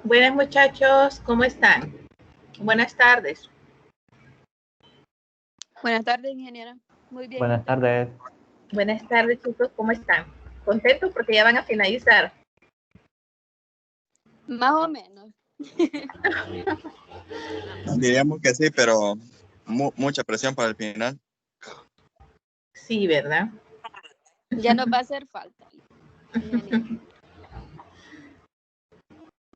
Buenas muchachos, ¿cómo están? Buenas tardes. Buenas tardes, ingeniera. Muy bien. Buenas tardes. Buenas tardes, chicos, ¿cómo están? ¿Contentos porque ya van a finalizar? Más o menos. Diríamos que sí, pero mucha presión para el final. Sí, ¿verdad? Ya nos va a hacer falta.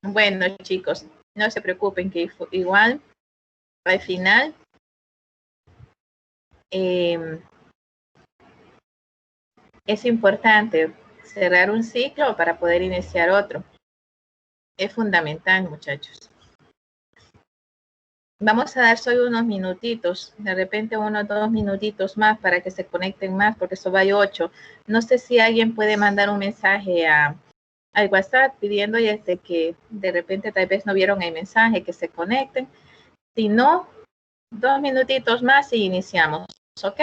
Bueno, chicos, no se preocupen que igual al final es importante cerrar un ciclo para poder iniciar otro. Es fundamental, muchachos. Vamos a dar solo unos minutitos, de repente 1 o 2 minutitos más para que se conecten más, porque eso va a 8. No sé si alguien puede mandar un mensaje al WhatsApp pidiendo que de repente tal vez no vieron el mensaje, que se conecten. Si no, 2 minutitos más y iniciamos, ¿ok?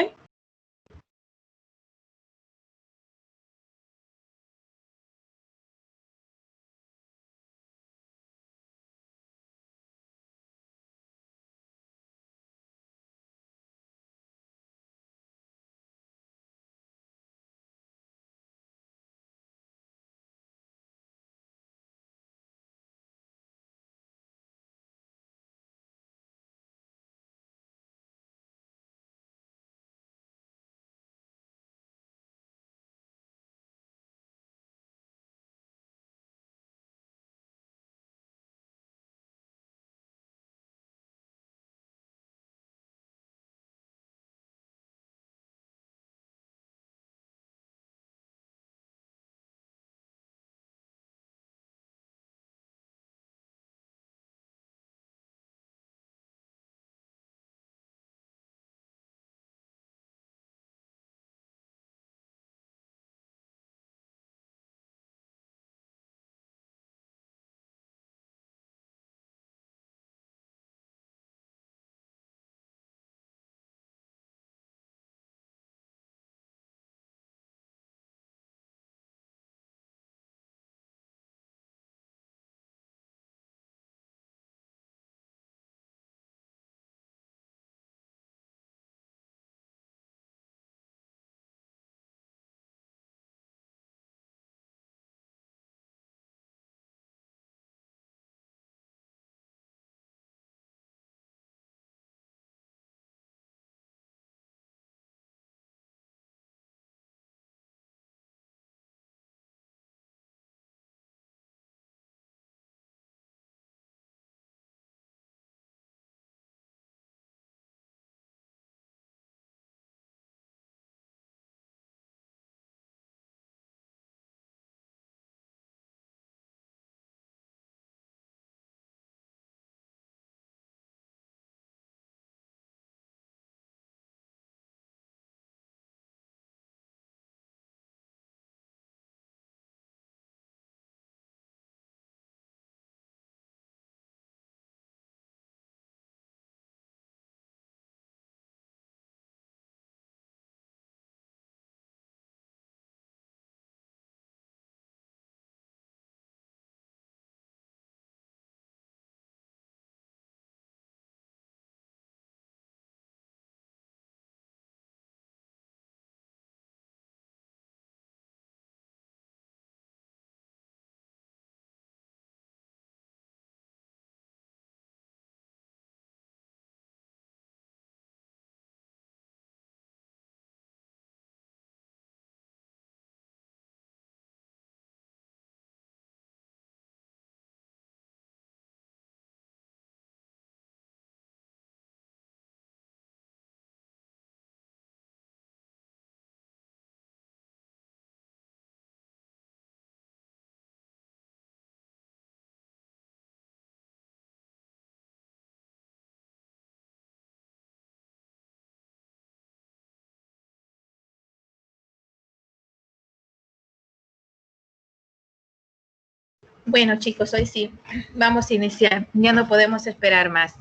Bueno, chicos, hoy sí, vamos a iniciar. Ya no podemos esperar más.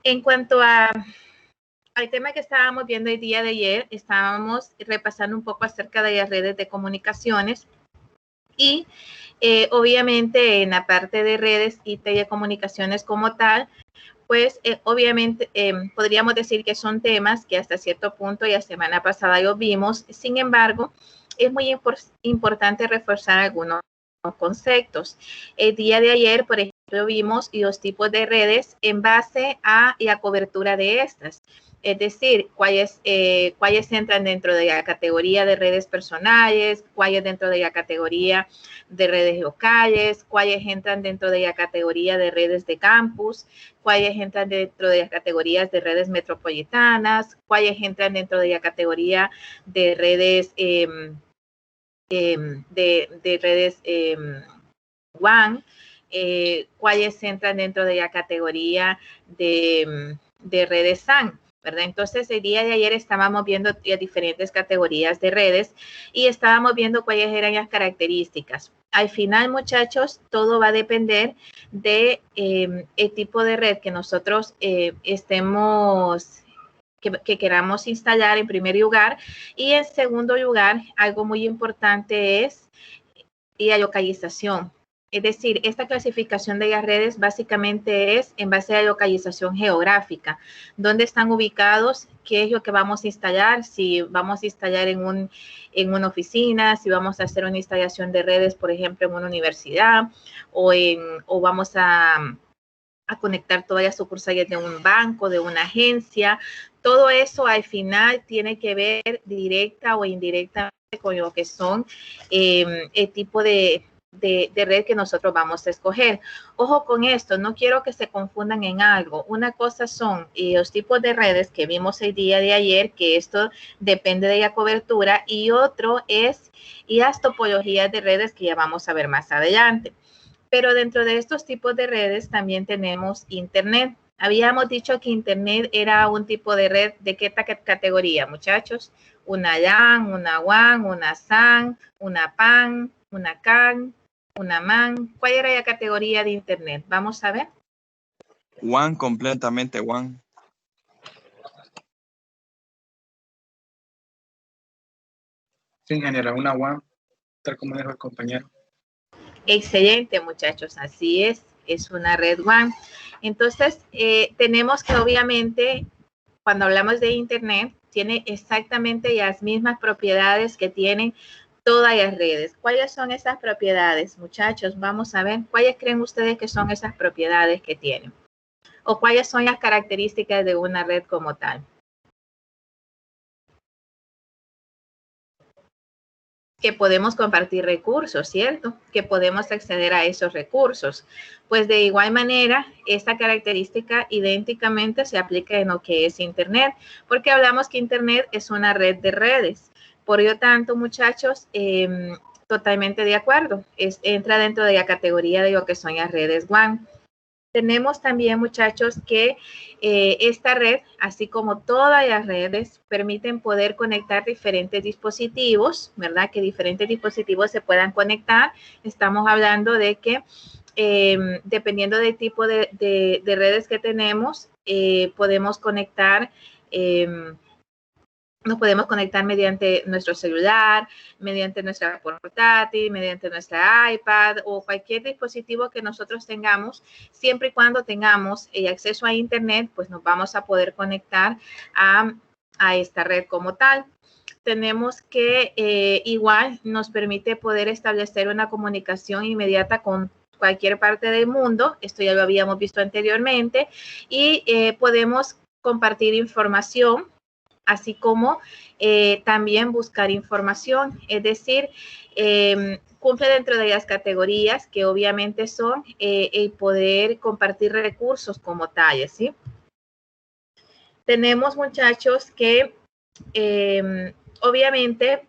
En cuanto al tema que estábamos viendo el día de ayer, estábamos repasando un poco acerca de las redes de comunicaciones Y obviamente en la parte de redes y telecomunicaciones como tal, pues obviamente podríamos decir que son temas que hasta cierto punto ya semana pasada lo vimos. Sin embargo, es muy importante reforzar algunos conceptos. El día de ayer, por ejemplo, vimos los tipos de redes en base a la cobertura de estas. Es decir, cuáles entran dentro de la categoría de redes personales, cuáles dentro de la categoría de redes locales, cuáles entran dentro de la categoría de redes de campus, cuáles entran dentro de las categorías de redes metropolitanas, cuáles entran dentro de la categoría de redes de redes WAN, cuáles entran dentro de la categoría de redes SAN, ¿verdad? Entonces, el día de ayer estábamos viendo diferentes categorías de redes y estábamos viendo cuáles eran las características. Al final, muchachos, todo va a depender de el tipo de red que nosotros estemos que queramos instalar en primer lugar, y en segundo lugar, algo muy importante es la localización. Es decir, esta clasificación de las redes básicamente es en base a la localización geográfica, dónde están ubicados, qué es lo que vamos a instalar, si vamos a instalar en una oficina, si vamos a hacer una instalación de redes, por ejemplo, en una universidad, o vamos a conectar todas las sucursales de un banco, de una agencia. Todo eso al final tiene que ver directa o indirectamente con lo que son el tipo de red que nosotros vamos a escoger. Ojo con esto, no quiero que se confundan en algo. Una cosa son los tipos de redes que vimos el día de ayer, que esto depende de la cobertura, y otro es las topologías de redes que ya vamos a ver más adelante. Pero dentro de estos tipos de redes también tenemos Internet. Habíamos dicho que Internet era un tipo de red. ¿De qué categoría, muchachos? Una LAN, una WAN, una SAN, una PAN, una CAN, una MAN. ¿Cuál era la categoría de Internet? Vamos a ver. WAN, completamente WAN. Sí, ingeniera, una WAN, tal como dijo el compañero. Excelente, muchachos, así es una red WAN. Entonces, tenemos que obviamente, cuando hablamos de Internet, tiene exactamente las mismas propiedades que tienen todas las redes. ¿Cuáles son esas propiedades, muchachos? Vamos a ver, ¿cuáles creen ustedes que son esas propiedades que tienen? ¿O cuáles son las características de una red como tal? Que podemos compartir recursos, ¿cierto? Que podemos acceder a esos recursos. Pues de igual manera, esta característica idénticamente se aplica en lo que es Internet, porque hablamos que Internet es una red de redes. Por lo tanto, muchachos, totalmente de acuerdo. Entra dentro de la categoría de lo que son las redes WAN. Tenemos también, muchachos, que esta red, así como todas las redes, permiten poder conectar diferentes dispositivos, ¿verdad? Que diferentes dispositivos se puedan conectar. Estamos hablando de que dependiendo del tipo de redes que tenemos, podemos conectar nos podemos conectar mediante nuestro celular, mediante nuestra portátil, mediante nuestra iPad o cualquier dispositivo que nosotros tengamos. Siempre y cuando tengamos el acceso a Internet, pues nos vamos a poder conectar a esta red como tal. Tenemos que igual nos permite poder establecer una comunicación inmediata con cualquier parte del mundo. Esto ya lo habíamos visto anteriormente. Y podemos compartir información, así como también buscar información, es decir, cumple dentro de las categorías que obviamente son el poder compartir recursos como tales, ¿sí? Tenemos, muchachos, que obviamente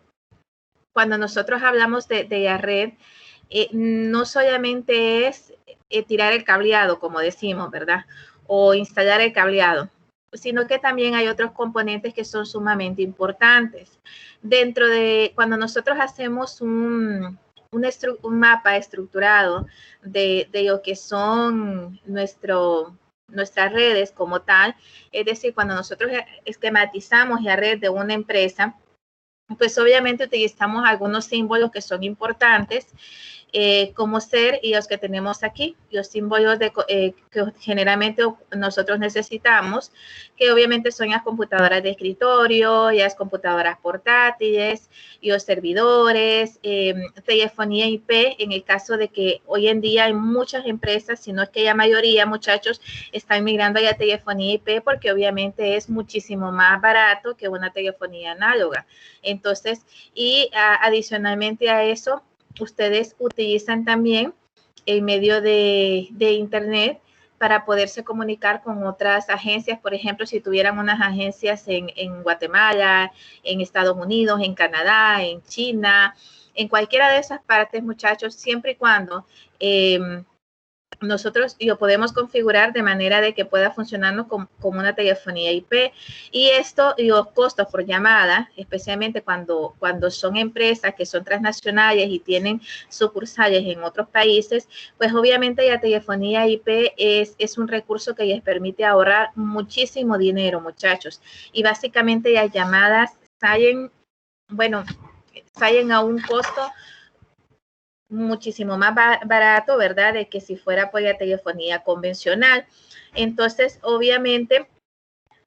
cuando nosotros hablamos de la red, no solamente es tirar el cableado, como decimos, ¿verdad? O instalar el cableado, sino que también hay otros componentes que son sumamente importantes. Dentro de, cuando nosotros hacemos un mapa estructurado de lo que son nuestras redes como tal, es decir, cuando nosotros esquematizamos la red de una empresa, pues obviamente utilizamos algunos símbolos que son importantes, como ser y los que tenemos aquí, los símbolos que generalmente nosotros necesitamos, que obviamente son las computadoras de escritorio, las computadoras portátiles, y los servidores, telefonía IP, en el caso de que hoy en día hay muchas empresas, si no es que la mayoría, muchachos, están migrando a la telefonía IP porque obviamente es muchísimo más barato que una telefonía análoga. Entonces, y adicionalmente a eso, ustedes utilizan también el medio de internet para poderse comunicar con otras agencias. Por ejemplo, si tuvieran unas agencias en Guatemala, en Estados Unidos, en Canadá, en China, en cualquiera de esas partes, muchachos, siempre y cuando nosotros lo podemos configurar de manera de que pueda funcionarnos como una telefonía IP. Y esto, los costos por llamada, especialmente cuando son empresas que son transnacionales y tienen sucursales en otros países, pues obviamente la telefonía IP es un recurso que les permite ahorrar muchísimo dinero, muchachos. Y básicamente las llamadas salen a un costo muchísimo más barato, ¿verdad? De que si fuera por la telefonía convencional. Entonces, obviamente,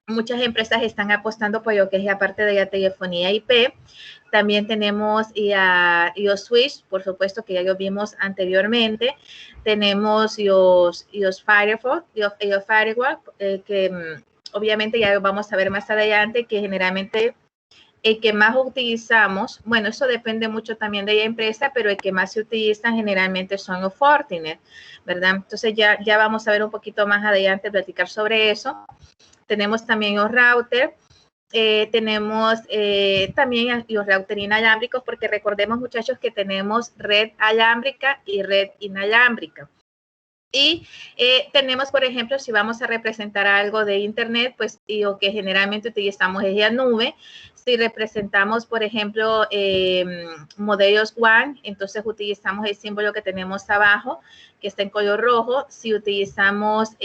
muchas empresas están apostando por lo que es la parte de la telefonía IP. También tenemos los switch, por supuesto que ya lo vimos anteriormente. Tenemos los firewall, que obviamente ya lo vamos a ver más adelante, que generalmente el que más utilizamos, bueno, eso depende mucho también de la empresa, pero el que más se utiliza generalmente son los Fortinet, ¿verdad? Entonces ya vamos a ver un poquito más adelante, platicar sobre eso. Tenemos también los routers, tenemos también los routers inalámbricos, porque recordemos, muchachos, que tenemos red alámbrica y red inalámbrica. Y tenemos, por ejemplo, si vamos a representar algo de Internet, pues y lo que generalmente utilizamos es la nube. Si representamos, por ejemplo, modelos WAN, entonces utilizamos el símbolo que tenemos abajo, que está en color rojo. Si utilizamos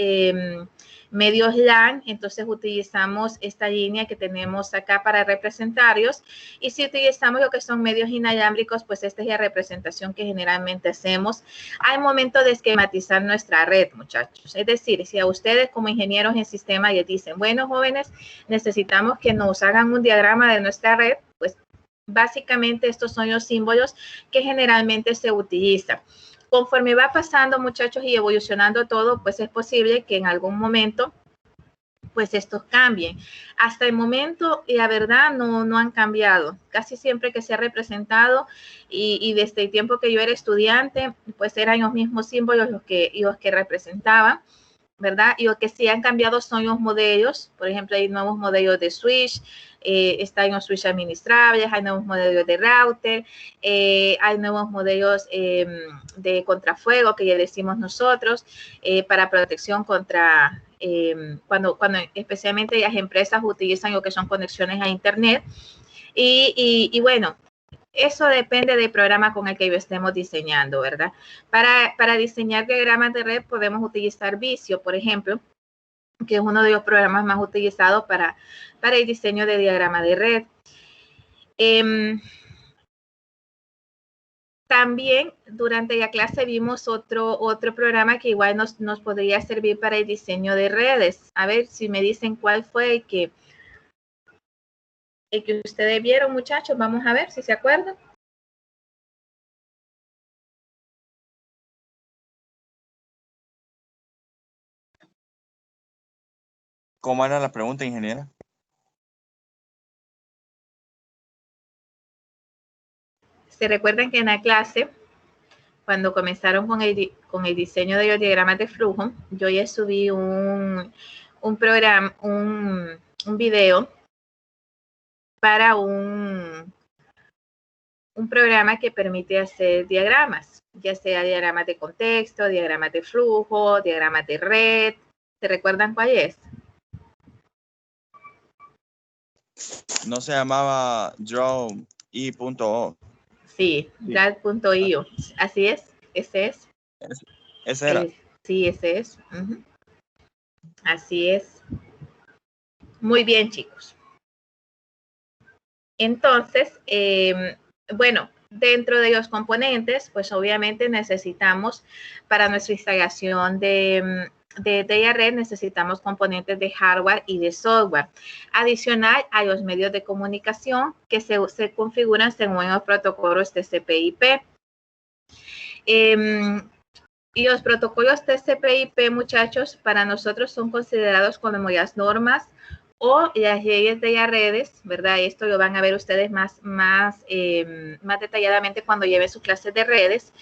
medios LAN, entonces utilizamos esta línea que tenemos acá para representarlos. Y si utilizamos lo que son medios inalámbricos, pues esta es la representación que generalmente hacemos al momento de esquematizar nuestra red, muchachos. Es decir, si a ustedes como ingenieros en sistema les dicen, bueno, jóvenes, necesitamos que nos hagan un diagrama de nuestra red, pues básicamente estos son los símbolos que generalmente se utilizan. Conforme va pasando, muchachos, y evolucionando todo, pues es posible que en algún momento pues estos cambien. Hasta el momento, la verdad, no han cambiado. Casi siempre que se ha representado y desde el tiempo que yo era estudiante, pues eran los mismos símbolos los que representaban, ¿verdad? Y lo que sí han cambiado son los modelos. Por ejemplo, hay nuevos modelos de switch, están los switch administrables, hay nuevos modelos de router, hay nuevos modelos de contrafuego que ya decimos nosotros, para protección contra, cuando especialmente las empresas utilizan lo que son conexiones a Internet. Y bueno, eso depende del programa con el que lo estemos diseñando, ¿verdad? Para diseñar diagramas de red podemos utilizar Visio, por ejemplo, que es uno de los programas más utilizados para el diseño de diagrama de red. También durante la clase vimos otro programa que igual nos podría servir para el diseño de redes. A ver si me dicen cuál fue el que ustedes vieron, muchachos. Vamos a ver si se acuerdan. ¿Cómo era la pregunta, ingeniera? Se recuerdan que en la clase, cuando comenzaron con el diseño de los diagramas de flujo, yo ya subí un programa, un video para un programa que permite hacer diagramas, ya sea diagramas de contexto, diagramas de flujo, diagramas de red. ¿Se recuerdan cuál es? No se llamaba draw.i.o. Sí, draw.io. Así es, ese es. Ese era. Sí, ese es. Así es. Muy bien, chicos. Entonces, bueno, dentro de los componentes, pues obviamente necesitamos para nuestra instalación de la red, necesitamos componentes de hardware y de software. Adicional a los medios de comunicación que se configuran según los protocolos TCP/IP. Y los protocolos TCP/IP, muchachos, para nosotros son considerados como las normas o las leyes de las redes, ¿verdad? Esto lo van a ver ustedes más detalladamente cuando lleven sus clases de redes.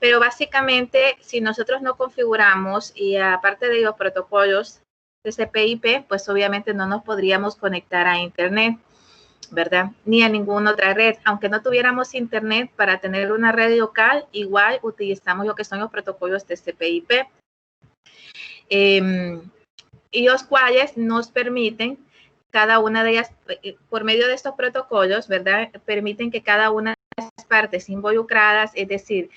Pero básicamente, si nosotros no configuramos y aparte de los protocolos TCP/IP, pues obviamente no nos podríamos conectar a Internet, ¿verdad? Ni a ninguna otra red. Aunque no tuviéramos internet, para tener una red local, igual utilizamos lo que son los protocolos TCP/IP, y los cuales nos permiten, cada una de ellas, por medio de estos protocolos, ¿verdad? Permiten que cada una de las partes involucradas, es decir,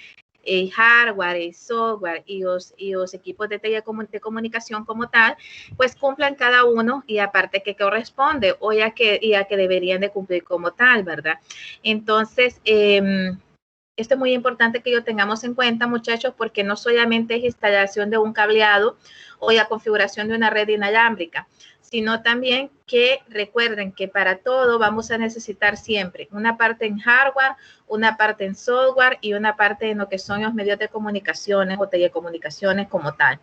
el hardware, el software y los equipos de telecomunicación como tal, pues cumplan cada uno y aparte que corresponde o ya que deberían de cumplir como tal, ¿verdad? Entonces, esto es muy importante que lo tengamos en cuenta, muchachos, porque no solamente es instalación de un cableado o la configuración de una red inalámbrica, sino también que recuerden que para todo vamos a necesitar siempre una parte en hardware, una parte en software y una parte en lo que son los medios de comunicaciones o telecomunicaciones como tal.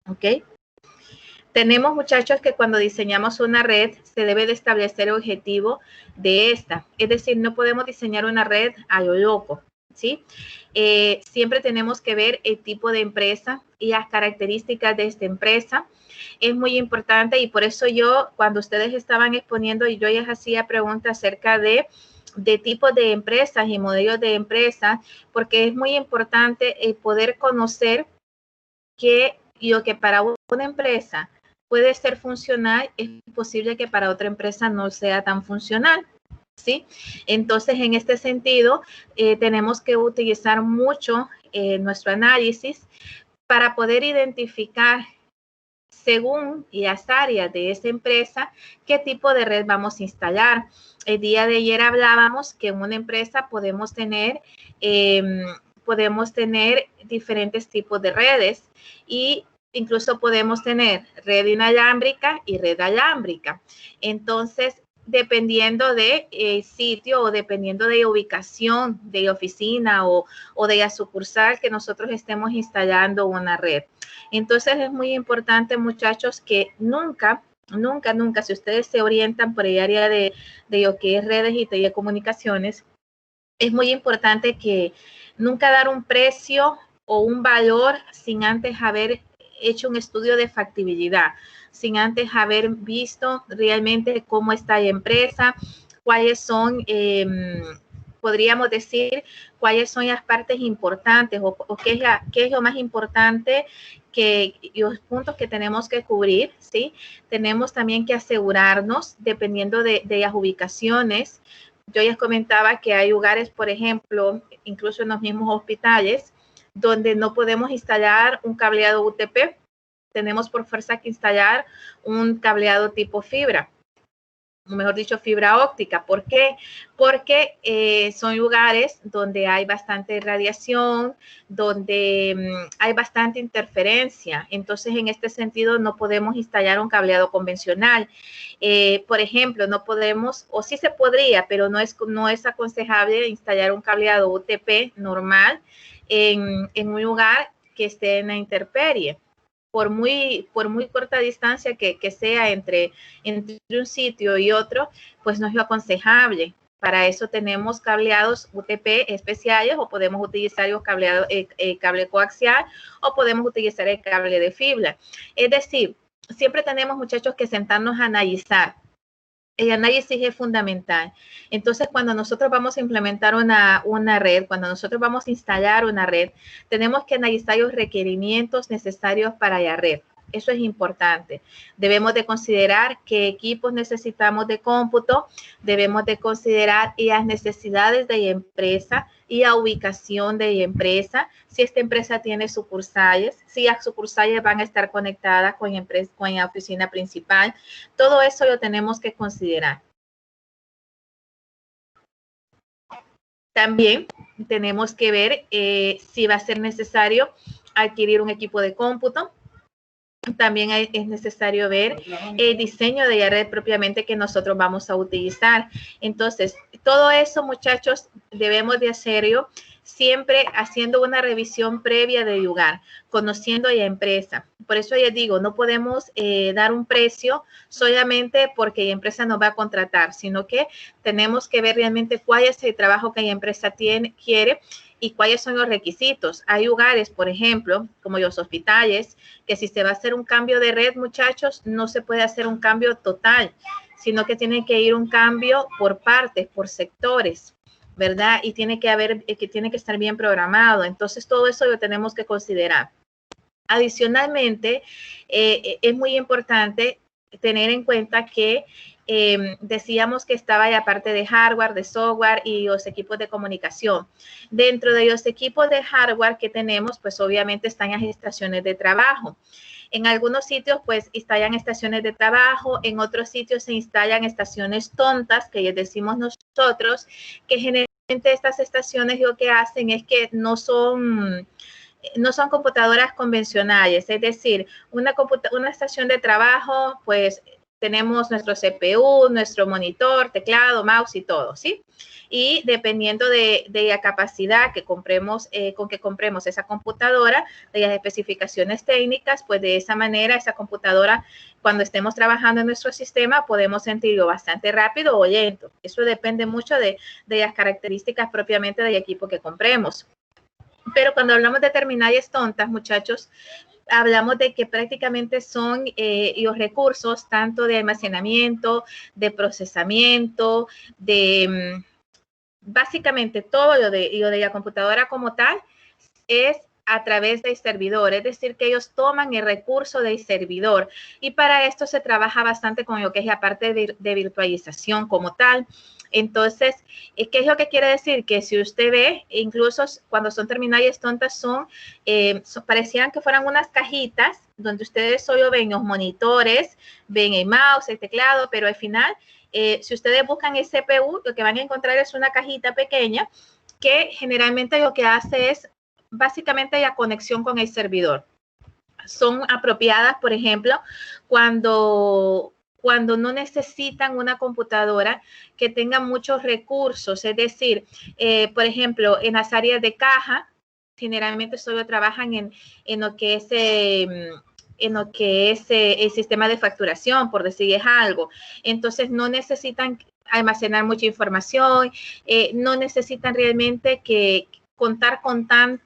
¿Ok? Tenemos, muchachos, que cuando diseñamos una red se debe de establecer el objetivo de esta. Es decir, no podemos diseñar una red a lo loco, ¿sí? Siempre tenemos que ver el tipo de empresa y las características de esta empresa. Es muy importante y por eso yo, cuando ustedes estaban exponiendo y yo les hacía preguntas acerca de tipos de empresas y modelos de empresas, porque es muy importante el poder conocer que lo que para una empresa puede ser funcional, es posible que para otra empresa no sea tan funcional, ¿sí? Entonces, en este sentido, tenemos que utilizar mucho nuestro análisis para poder identificar, según las áreas de esa empresa, qué tipo de red vamos a instalar. El día de ayer hablábamos que en una empresa podemos tener diferentes tipos de redes y incluso podemos tener red inalámbrica y red alámbrica. Entonces, dependiendo de sitio o dependiendo de ubicación de la oficina o de la sucursal que nosotros estemos instalando una red. Entonces, es muy importante, muchachos, que nunca, si ustedes se orientan por el área de lo que es redes y telecomunicaciones, es muy importante que nunca dar un precio o un valor sin antes haber hecho un estudio de factibilidad, sin antes haber visto realmente cómo está la empresa, cuáles son, podríamos decir, cuáles son las partes importantes o qué es lo más importante, que los puntos que tenemos que cubrir, ¿sí? Tenemos también que asegurarnos, dependiendo de las ubicaciones. Yo les comentaba que hay lugares, por ejemplo, incluso en los mismos hospitales, donde no podemos instalar un cableado UTP. Tenemos por fuerza que instalar un cableado tipo fibra, o mejor dicho, fibra óptica. ¿Por qué? Porque son lugares donde hay bastante radiación, donde hay bastante interferencia. Entonces, en este sentido, no podemos instalar un cableado convencional. Por ejemplo, no podemos, o sí se podría, pero no es aconsejable instalar un cableado UTP normal en un lugar que esté en la intemperie. Por muy corta distancia que sea entre un sitio y otro, pues no es lo aconsejable. Para eso tenemos cableados UTP especiales o podemos utilizar los cableados, cable coaxial o podemos utilizar el cable de fibra. Es decir, siempre tenemos, muchachos, que sentarnos a analizar. El análisis es fundamental. Entonces, cuando nosotros vamos a implementar una red, cuando nosotros vamos a instalar una red, tenemos que analizar los requerimientos necesarios para la red. Eso es importante. Debemos de considerar qué equipos necesitamos de cómputo, debemos de considerar las necesidades de la empresa y la ubicación de la empresa, si esta empresa tiene sucursales, si las sucursales van a estar conectadas con la oficina principal. Todo eso lo tenemos que considerar. También tenemos que ver si va a ser necesario adquirir un equipo de cómputo. También es necesario ver el diseño de la red propiamente que nosotros vamos a utilizar. Entonces, todo eso, muchachos, debemos de hacerlo siempre haciendo una revisión previa del lugar, conociendo a la empresa. Por eso les digo, no podemos dar un precio solamente porque la empresa nos va a contratar, sino que tenemos que ver realmente cuál es el trabajo que la empresa quiere y cuáles son los requisitos. Hay lugares, por ejemplo, como los hospitales, que si se va a hacer un cambio de red, muchachos, no se puede hacer un cambio total, sino que tiene que ir un cambio por partes, por sectores, ¿verdad? Y tiene que estar bien programado. Entonces, todo eso lo tenemos que considerar. Adicionalmente, es muy importante tener en cuenta que decíamos que estaba la parte de hardware, de software y los equipos de comunicación. Dentro de los equipos de hardware que tenemos, pues obviamente están las estaciones de trabajo. En algunos sitios, pues, instalan estaciones de trabajo, en otros sitios se instalan estaciones tontas, que les decimos nosotros, que generalmente estas estaciones lo que hacen es que no son computadoras convencionales, es decir, una estación de trabajo, pues tenemos nuestro CPU, nuestro monitor, teclado, mouse y todo, ¿sí? Y dependiendo de la capacidad que compremos, con que compremos esa computadora, de las especificaciones técnicas, pues de esa manera esa computadora, cuando estemos trabajando en nuestro sistema, podemos sentirlo bastante rápido o lento. Eso depende mucho de las características propiamente del equipo que compremos. Pero cuando hablamos de terminales tontas, muchachos, hablamos de que prácticamente son los recursos tanto de almacenamiento, de procesamiento, de básicamente todo lo de la computadora como tal es a través del servidor, es decir, que ellos toman el recurso del servidor y para esto se trabaja bastante con lo que es la parte de virtualización como tal. Entonces, ¿qué es lo que quiere decir? Que si usted ve, incluso cuando son terminales tontas, parecían que fueran unas cajitas donde ustedes solo ven los monitores, ven el mouse, el teclado, pero al final, si ustedes buscan el CPU, lo que van a encontrar es una cajita pequeña que generalmente lo que hace es básicamente la conexión con el servidor. Son apropiadas, por ejemplo, cuando no necesitan una computadora que tenga muchos recursos, es decir, por ejemplo, en las áreas de caja, generalmente solo trabajan en lo que es el sistema de facturación, por decirles algo. Entonces, no necesitan almacenar mucha información, no necesitan realmente que contar con tanta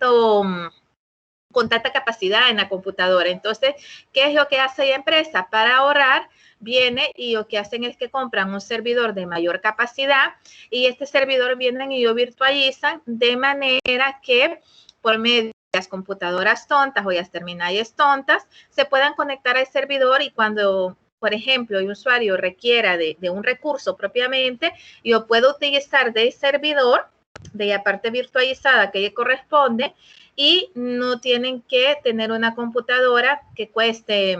capacidad en la computadora. Entonces, ¿qué es lo que hace la empresa? Para ahorrar, viene y lo que hacen es que compran un servidor de mayor capacidad y este servidor vienen y lo virtualizan de manera que por medio de las computadoras tontas o las terminales tontas se puedan conectar al servidor y cuando, por ejemplo, el usuario requiera de un recurso propiamente, yo puedo utilizar del servidor, de la parte virtualizada que le corresponde, y no tienen que tener una computadora que cueste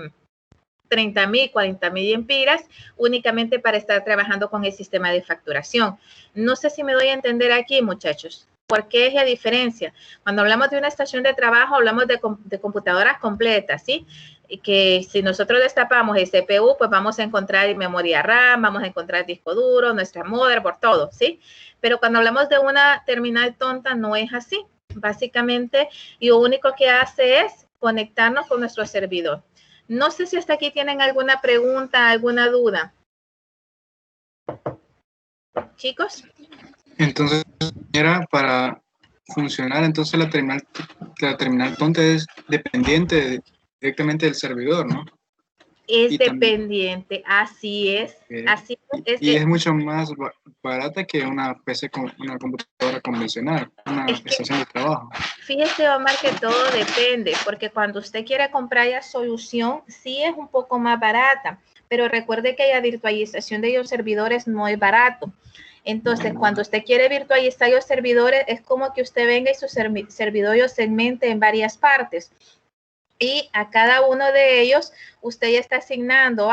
30,000, 40,000 empiras únicamente para estar trabajando con el sistema de facturación. No sé si me doy a entender aquí, muchachos. ¿Por qué es la diferencia? Cuando hablamos de una estación de trabajo, hablamos de computadoras completas, ¿sí? Y que si nosotros destapamos el CPU, pues vamos a encontrar memoria RAM, vamos a encontrar disco duro, nuestra motherboard, todo, ¿sí? Pero cuando hablamos de una terminal tonta, no es así. Básicamente, lo único que hace es conectarnos con nuestro servidor. No sé si hasta aquí tienen alguna pregunta, alguna duda. Chicos. Entonces, era para funcionar, entonces la terminal tonta es dependiente directamente del servidor, ¿no? Es Y dependiente, así es. Así es. Y es mucho más barata que una PC con una computadora convencional, una estación de trabajo. Fíjese, Omar, que todo depende, porque cuando usted quiere comprar la solución, sí es un poco más barata, pero recuerde que la virtualización de los servidores no es barato. Entonces, cuando usted quiere virtualizar los servidores, es como que usted venga y su servidor lo segmente en varias partes. Y a cada uno de ellos, usted ya está asignando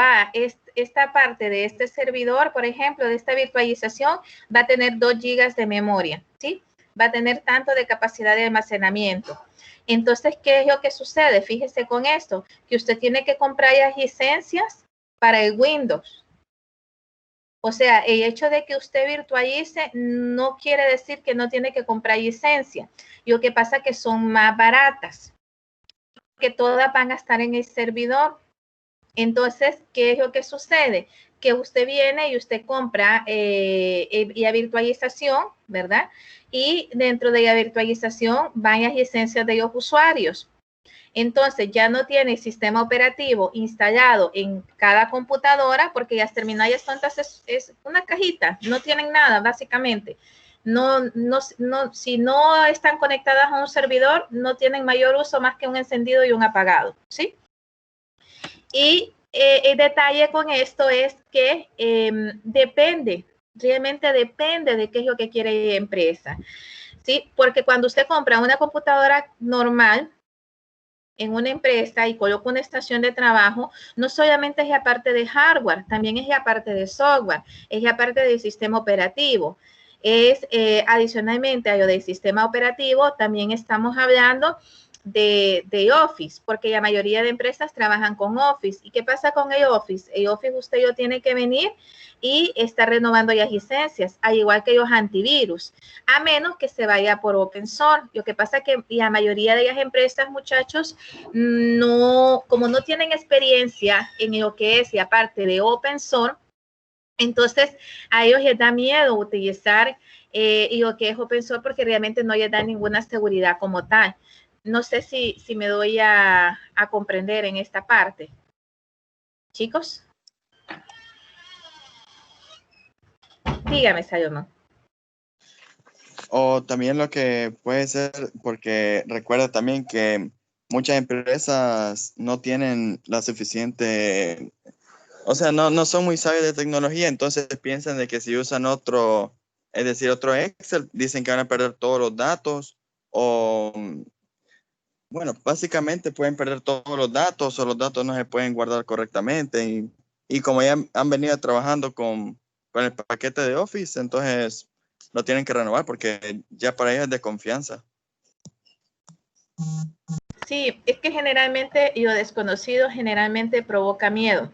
esta parte de este servidor, por ejemplo, de esta virtualización, va a tener 2 GB de memoria, ¿sí? va a tener tanto de capacidad de almacenamiento. Entonces, ¿qué es lo que sucede? Fíjese con esto, que usted tiene que comprar las licencias para el Windows. O sea, el hecho de que usted virtualice no quiere decir que no tiene que comprar licencia. Y lo que pasa es que son más baratas, que todas van a estar en el servidor. Entonces, ¿qué es lo que sucede? Que usted viene y usted compra la virtualización, ¿verdad? Y dentro de la virtualización van las licencias de los usuarios. Entonces, ya no tiene el sistema operativo instalado en cada computadora porque las terminales tontas es una cajita, no tienen nada, básicamente. Si no están conectadas a un servidor, no tienen mayor uso más que un encendido y un apagado, ¿sí? Y el detalle con esto es que realmente depende de qué es lo que quiere la empresa, ¿sí? Porque cuando usted compra una computadora normal en una empresa y coloca una estación de trabajo, no solamente es la parte de hardware, también es la parte de software, es la parte del sistema operativo. Adicionalmente a lo del sistema operativo, también estamos hablando de Office, porque la mayoría de empresas trabajan con Office. ¿Y qué pasa con el Office? El Office usted lo tiene que venir y está renovando las licencias, al igual que los antivirus, a menos que se vaya por open source. Lo que pasa es que la mayoría de las empresas, muchachos, como no tienen experiencia en lo que es la parte de open source, entonces a ellos les da miedo utilizar lo que es open source porque realmente no les da ninguna seguridad como tal. No sé si me doy a comprender en esta parte. Chicos. Dígame, Sayoma. O también lo que puede ser, porque recuerda también que muchas empresas no tienen la suficiente, o sea, no son muy sabias de tecnología, entonces piensan de que si usan otro, es decir, otro Excel, dicen que van a perder todos los datos o, bueno, básicamente pueden perder todos los datos o los datos no se pueden guardar correctamente y como ya han venido trabajando con el paquete de Office, entonces lo tienen que renovar porque ya para ellos es de confianza. Sí, es que generalmente lo desconocido generalmente provoca miedo.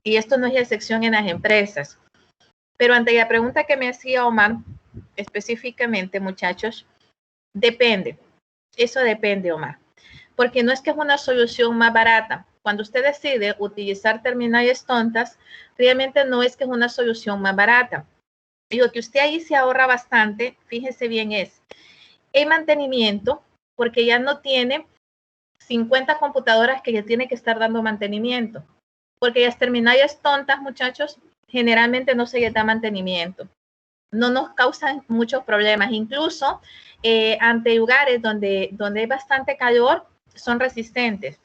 Y esto no es la excepción en las empresas. Pero ante la pregunta que me hacía Omar, específicamente, muchachos, depende. Eso depende, Omar. Porque no es que es una solución más barata. Cuando usted decide utilizar terminales tontas, realmente no es que es una solución más barata. Y lo que usted ahí se ahorra bastante, fíjese bien, es el mantenimiento, porque ya no tiene 50 computadoras que ya tiene que estar dando mantenimiento. Porque las terminales tontas, muchachos, generalmente no se les da mantenimiento. No nos causan muchos problemas. Incluso ante lugares donde hay bastante calor, son resistentes.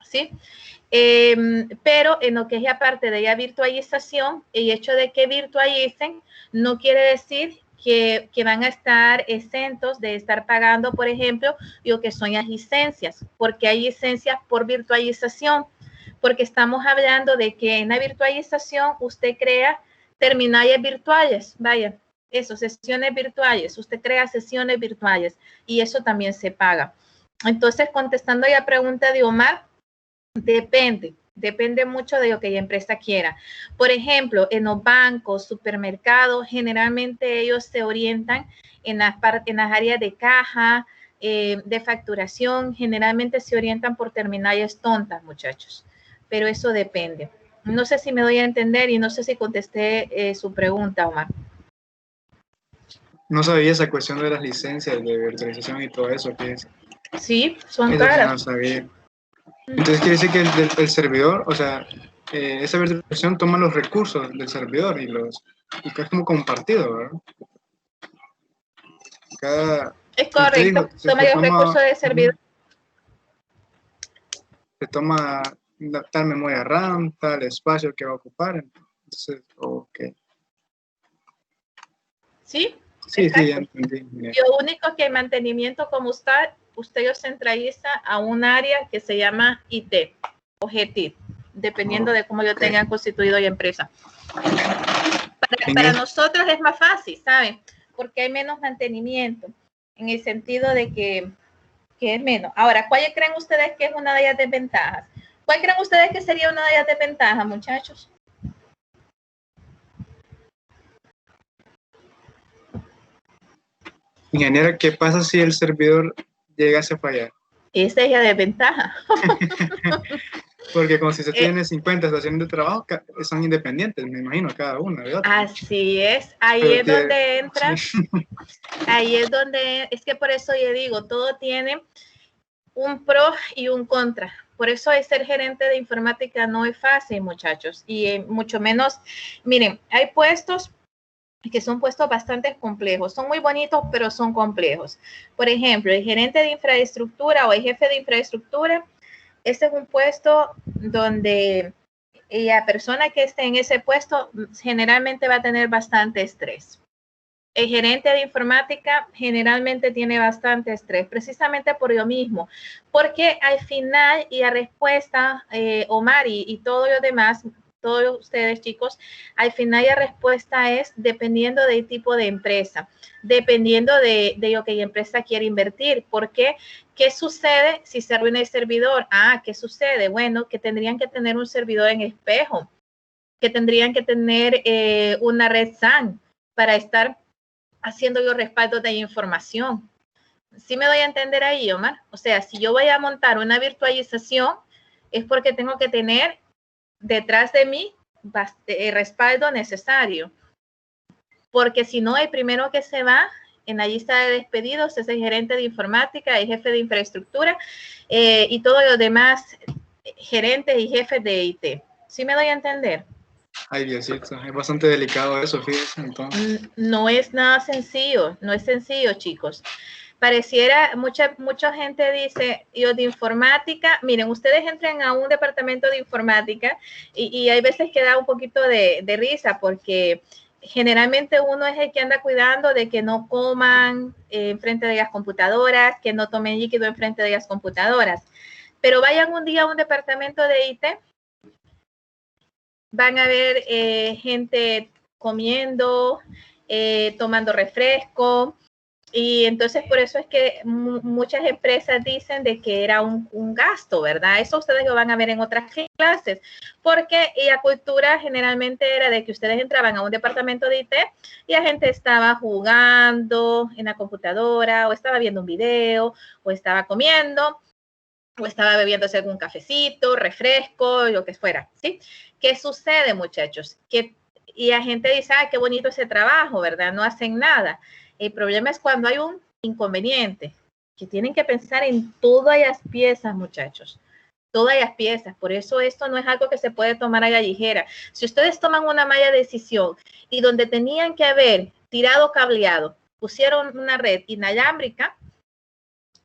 ¿Sí? Pero en lo que es la parte de la virtualización, el hecho de que virtualicen no quiere decir que van a estar exentos de estar pagando, por ejemplo, lo que son las licencias, porque hay licencias por virtualización, porque estamos hablando de que en la virtualización usted crea terminales virtuales, vaya, eso, sesiones virtuales, usted crea sesiones virtuales y eso también se paga. Entonces, contestando a la pregunta de Omar, depende mucho de lo que la empresa quiera. Por ejemplo, en los bancos, supermercados, generalmente ellos se orientan en las áreas de caja, de facturación, generalmente se orientan por terminales tontas, muchachos, pero eso depende. No sé si me doy a entender y no sé si contesté su pregunta, Omar. No sabía esa cuestión de las licencias de virtualización y todo eso. Que es, Sí, son eso caras. no sabía. Entonces quiere decir que el servidor, o sea, esa virtualización toma los recursos del servidor y que es como compartido, ¿verdad? Es correcto, toma los recursos del servidor. Se toma tal memoria RAM, tal espacio que va a ocupar. Entonces, ok. Sí, sí, exacto. ya entendí. Lo único que el mantenimiento como usted lo centraliza a un área que se llama IT o GTIT, dependiendo de cómo lo tengan constituido la empresa. Para nosotros es más fácil, ¿saben? porque hay menos mantenimiento, en el sentido de que es menos. Ahora, ¿cuál creen ustedes que es una de las desventajas? ¿Cuál creen ustedes que sería una de las desventajas, muchachos? Ingeniera, ¿qué pasa si el servidor llegase a fallar? Esa es la desventaja. Porque como si se tiene 50 estaciones de trabajo, son independientes, me imagino, cada una de otra. Así es, ahí Pero es donde entra, sí. ahí es donde, es que por eso yo digo, todo tiene un pro y un contra. Por eso ser gerente de informática no es fácil, muchachos, y mucho menos, miren, hay puestos que son puestos bastante complejos, son muy bonitos, pero son complejos. Por ejemplo, el gerente de infraestructura o el jefe de infraestructura, este es un puesto donde la persona que esté en ese puesto generalmente va a tener bastante estrés. El gerente de informática generalmente tiene bastante estrés, precisamente por lo mismo, porque al final y a respuesta, Omar y todo lo demás, todos ustedes chicos, al final la respuesta es dependiendo del tipo de empresa, dependiendo de lo que la empresa quiere invertir. ¿Por qué? ¿Qué sucede si se arruina el servidor? ¿Qué sucede? Bueno, que tendrían que tener un servidor en espejo, que tendrían que tener una red SAN para estar haciendo los respaldos de información. ¿Sí me doy a entender ahí, Omar? O sea, si yo voy a montar una virtualización, es porque tengo que tener detrás de mí el respaldo necesario. Porque si no, el primero que se va en la lista de despedidos es el gerente de informática, el jefe de infraestructura y todos los demás gerentes y jefes de IT. ¿Sí me doy a entender? Ay, Diosito, es bastante delicado eso, fíjense, entonces. No es nada sencillo, no es sencillo, chicos. Pareciera, mucha gente dice, yo de informática, miren, ustedes entran a un departamento de informática y hay veces que da un poquito de risa porque generalmente uno es el que anda cuidando de que no coman enfrente de las computadoras, que no tomen líquido enfrente de las computadoras. Pero vayan un día a un departamento de IT, van a ver gente comiendo, tomando refresco, y entonces por eso es que muchas empresas dicen de que era un gasto, ¿verdad? Eso ustedes lo van a ver en otras clases, porque la cultura generalmente era de que ustedes entraban a un departamento de IT y la gente estaba jugando en la computadora o estaba viendo un video o estaba comiendo o estaba bebiéndose algún cafecito, refresco, lo que fuera, ¿sí? ¿Qué sucede, muchachos? Y la gente dice, qué bonito ese trabajo, ¿verdad? No hacen nada. El problema es cuando hay un inconveniente, que tienen que pensar en todas las piezas, muchachos. Todas las piezas. Por eso esto no es algo que se puede tomar a la ligera. Si ustedes toman una mala decisión y donde tenían que haber tirado cableado, pusieron una red inalámbrica,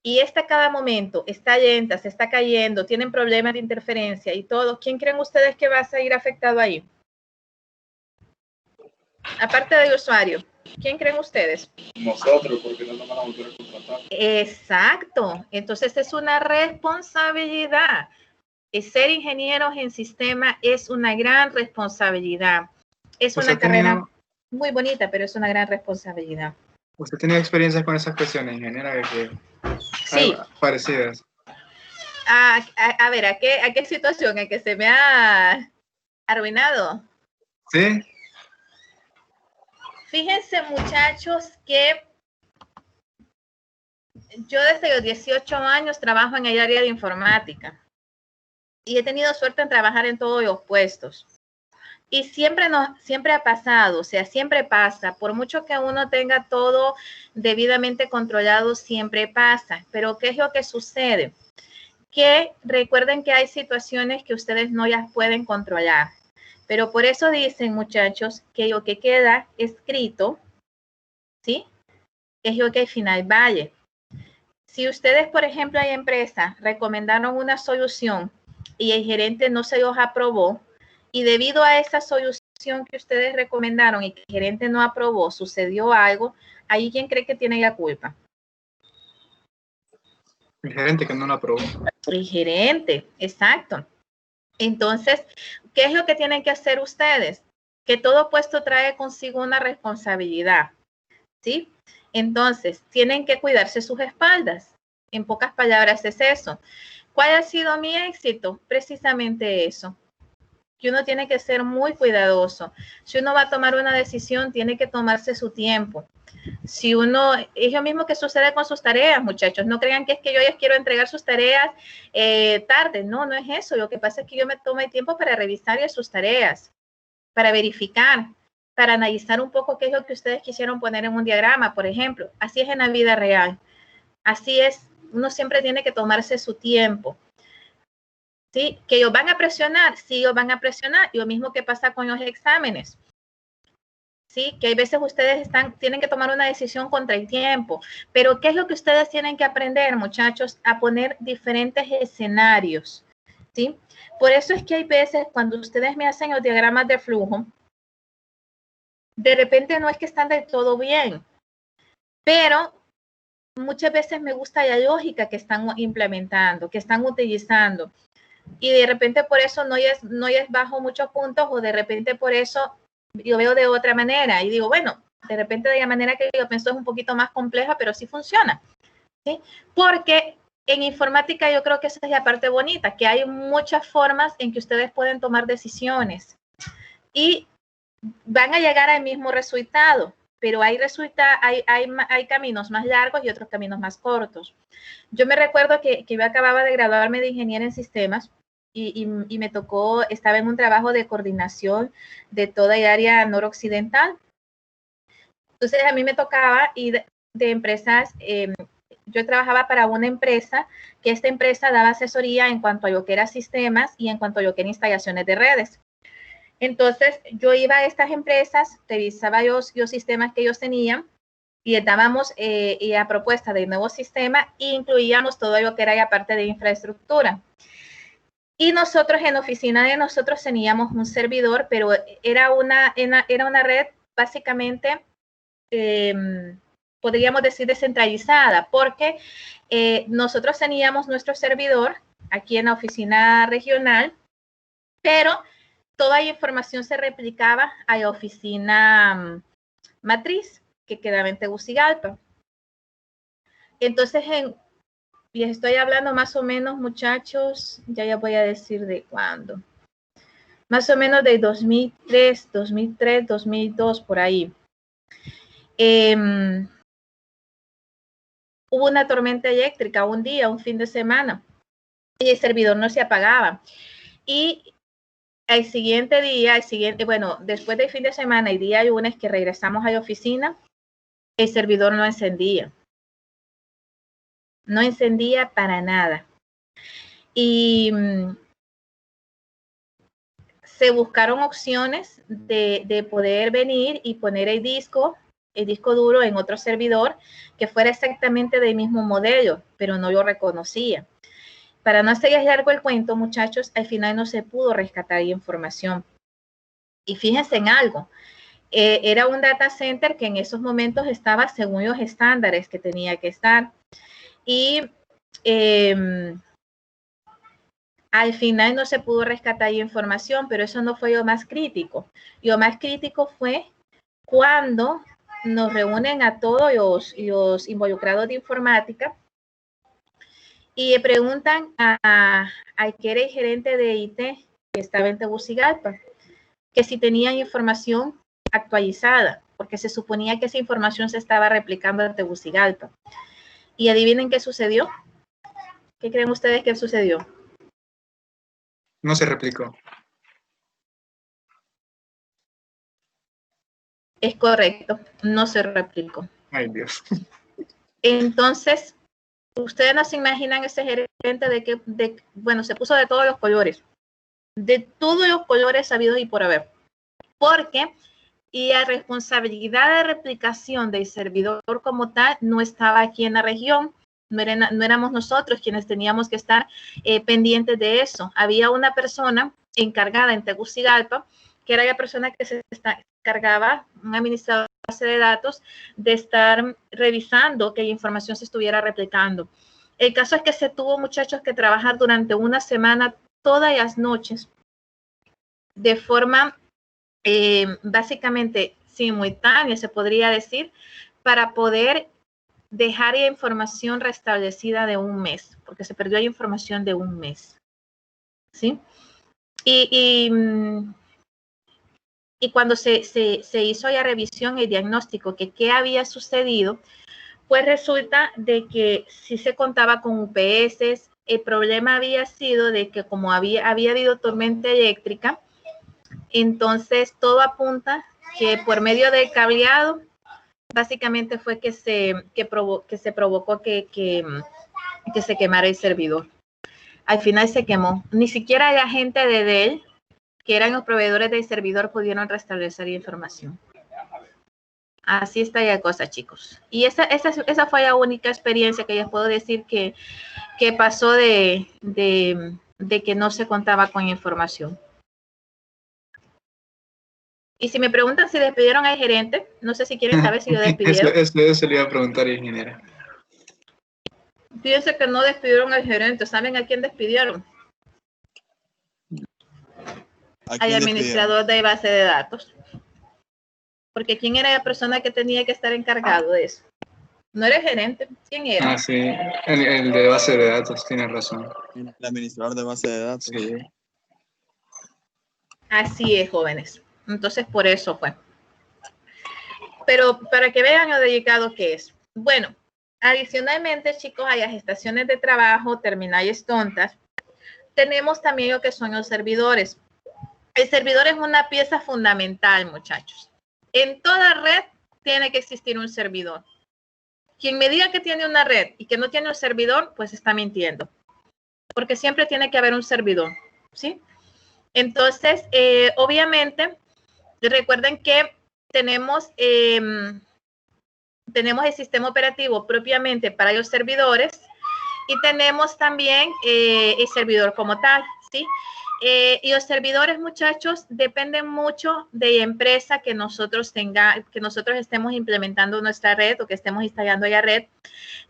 y esta cada momento está lenta, se está cayendo, tienen problemas de interferencia y todo, ¿quién creen ustedes que va a salir afectado ahí? Aparte del usuario, ¿quién creen ustedes? Nosotros, porque no nos van a volver a contratar. Exacto, entonces es una responsabilidad. Ser ingenieros en sistema es una gran responsabilidad. Es una carrera muy bonita, pero es una gran responsabilidad. ¿Usted tenía experiencia con esas cuestiones, ingeniera? Sí. Parecidas. A ver, ¿a qué situación? ¿A que se me ha arruinado? Sí. Fíjense, muchachos, que yo desde los 18 años trabajo en el área de informática y he tenido suerte en trabajar en todos los puestos. Y siempre ha pasado, o sea, siempre pasa. Por mucho que uno tenga todo debidamente controlado, siempre pasa. Pero ¿qué es lo que sucede? Que recuerden que hay situaciones que ustedes no las pueden controlar. Pero por eso dicen, muchachos, que lo que queda escrito, ¿sí? Es lo que al final vale. Si ustedes, por ejemplo, hay empresas, recomendaron una solución y el gerente no se los aprobó, y debido a esa solución que ustedes recomendaron y que el gerente no aprobó, sucedió algo, ¿ahí quién cree que tiene la culpa? El gerente que no la aprobó. El gerente, exacto. Entonces, ¿qué es lo que tienen que hacer ustedes? Que todo puesto trae consigo una responsabilidad. ¿sí? Entonces, tienen que cuidarse sus espaldas. En pocas palabras es eso. ¿Cuál ha sido mi éxito? Precisamente eso. Que uno tiene que ser muy cuidadoso. Si uno va a tomar una decisión, tiene que tomarse su tiempo. Si uno, es lo mismo que sucede con sus tareas, muchachos. No crean que es que yo ya quiero entregar sus tareas tarde. No, no es eso. Lo que pasa es que yo me tomo el tiempo para revisar sus tareas, para verificar, para analizar un poco qué es lo que ustedes quisieron poner en un diagrama, por ejemplo. Así es en la vida real. Así es. Uno siempre tiene que tomarse su tiempo. ¿Sí? Que ellos van a presionar, sí, ellos van a presionar. Y lo mismo que pasa con los exámenes. ¿Sí? Que hay veces ustedes tienen que tomar una decisión contra el tiempo. Pero ¿qué es lo que ustedes tienen que aprender, muchachos? A poner diferentes escenarios. ¿Sí? Por eso es que hay veces cuando ustedes me hacen los diagramas de flujo, de repente no es que están del todo bien, pero muchas veces me gusta la lógica que están implementando, que están utilizando. Y de repente por eso no es bajo muchos puntos, o de repente por eso yo veo de otra manera y digo, bueno, de repente de la manera que yo pienso es un poquito más compleja, pero sí funciona. ¿Sí? Porque en informática yo creo que esa es la parte bonita, que hay muchas formas en que ustedes pueden tomar decisiones y van a llegar al mismo resultado, pero hay caminos más largos y otros caminos más cortos. Yo me recuerdo que yo acababa de graduarme de ingeniera en sistemas y me tocó, estaba en un trabajo de coordinación de toda el área noroccidental. Entonces a mí me tocaba ir de empresas, yo trabajaba para una empresa, que esta empresa daba asesoría en cuanto a lo que era sistemas y en cuanto a lo que era instalaciones de redes. Entonces yo iba a estas empresas, revisaba los sistemas que ellos tenían, y dábamos la propuesta de nuevo sistema e incluíamos todo lo que era la parte de infraestructura. Y nosotros en oficina de nosotros teníamos un servidor, pero era una red básicamente, podríamos decir descentralizada, porque nosotros teníamos nuestro servidor aquí en la oficina regional, pero toda la información se replicaba a la oficina matriz, que quedaba en Tegucigalpa. Entonces, y estoy hablando más o menos, muchachos, ya voy a decir de cuándo. Más o menos de 2003, 2002, por ahí. Hubo una tormenta eléctrica un día, un fin de semana, y el servidor no se apagaba. Y el siguiente día, bueno, después del fin de semana, el día lunes que regresamos a la oficina, el servidor no encendía. No encendía para nada. Y se buscaron opciones de poder venir y poner el disco duro en otro servidor que fuera exactamente del mismo modelo, pero no lo reconocía. Para no hacerles largo el cuento, muchachos, al final no se pudo rescatar información. Y fíjense en algo, era un data center que en esos momentos estaba según los estándares que tenía que estar. Y al final no se pudo rescatar información, pero eso no fue lo más crítico. Lo más crítico fue cuando nos reúnen a todos los involucrados de informática y le preguntan al que era el gerente de IT, que estaba en Tegucigalpa, que si tenían información actualizada, porque se suponía que esa información se estaba replicando en Tegucigalpa. Y adivinen qué sucedió. ¿Qué creen ustedes que sucedió? No se replicó. Es correcto, no se replicó. Ay, Dios. Entonces, ustedes no se imaginan ese gerente bueno, se puso de todos los colores habidos y por haber, porque la responsabilidad de replicación del servidor como tal no estaba aquí en la región, no éramos nosotros quienes teníamos que estar pendientes de eso. Había una persona encargada en Tegucigalpa, que era la persona que se encargaba, un administrador de base de datos, de estar revisando que la información se estuviera replicando. El caso es que se tuvo, muchachos, que trabajar durante una semana todas las noches de forma básicamente simultánea, se podría decir, para poder dejar información restablecida de un mes, porque se perdió información de un mes, ¿sí? Y cuando se hizo ya revisión y diagnóstico que qué había sucedido, pues resulta de que sí se contaba con UPS. El problema había sido de que como había habido tormenta eléctrica, entonces todo apunta que por medio del cableado, básicamente fue que se provocó que se quemara el servidor. Al final se quemó. Ni siquiera la gente de Dell, que eran los proveedores del servidor, pudieron restablecer información. Así está la cosa, chicos. Y esa fue la única experiencia que les puedo decir que pasó de que no se contaba con información. Y si me preguntan si despidieron al gerente, no sé si quieren saber si lo despidieron. Eso le iba a preguntar, ingeniera. Fíjense que no despidieron al gerente. ¿Saben a quién despidieron? Al administrador de base de datos. Porque ¿quién era la persona que tenía que estar encargado de eso? No era el gerente. ¿Quién era? Ah, sí. El de base de datos, tiene razón. El administrador de base de datos. Sí. Así es, jóvenes. Entonces, por eso fue. Pero para que vean lo delicado que es. Bueno, adicionalmente, chicos, a las estaciones de trabajo, terminales tontas, tenemos también lo que son los servidores. El servidor es una pieza fundamental, muchachos. En toda red tiene que existir un servidor. Quien me diga que tiene una red y que no tiene un servidor, pues está mintiendo. Porque siempre tiene que haber un servidor, ¿sí? Entonces, obviamente, recuerden que tenemos el sistema operativo propiamente para los servidores y tenemos también el servidor como tal, ¿sí? Y los servidores, muchachos, dependen mucho de la empresa que nosotros estemos implementando nuestra red o que estemos instalando la red.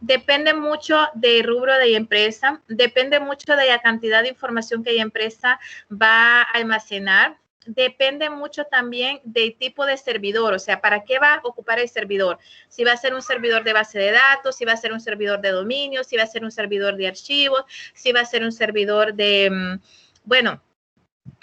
Depende mucho del rubro de la empresa, depende mucho de la cantidad de información que la empresa va a almacenar. Depende mucho también del tipo de servidor, o sea, ¿para qué va a ocupar el servidor? Si va a ser un servidor de base de datos, si va a ser un servidor de dominio, si va a ser un servidor de archivos, si va a ser un servidor de, bueno,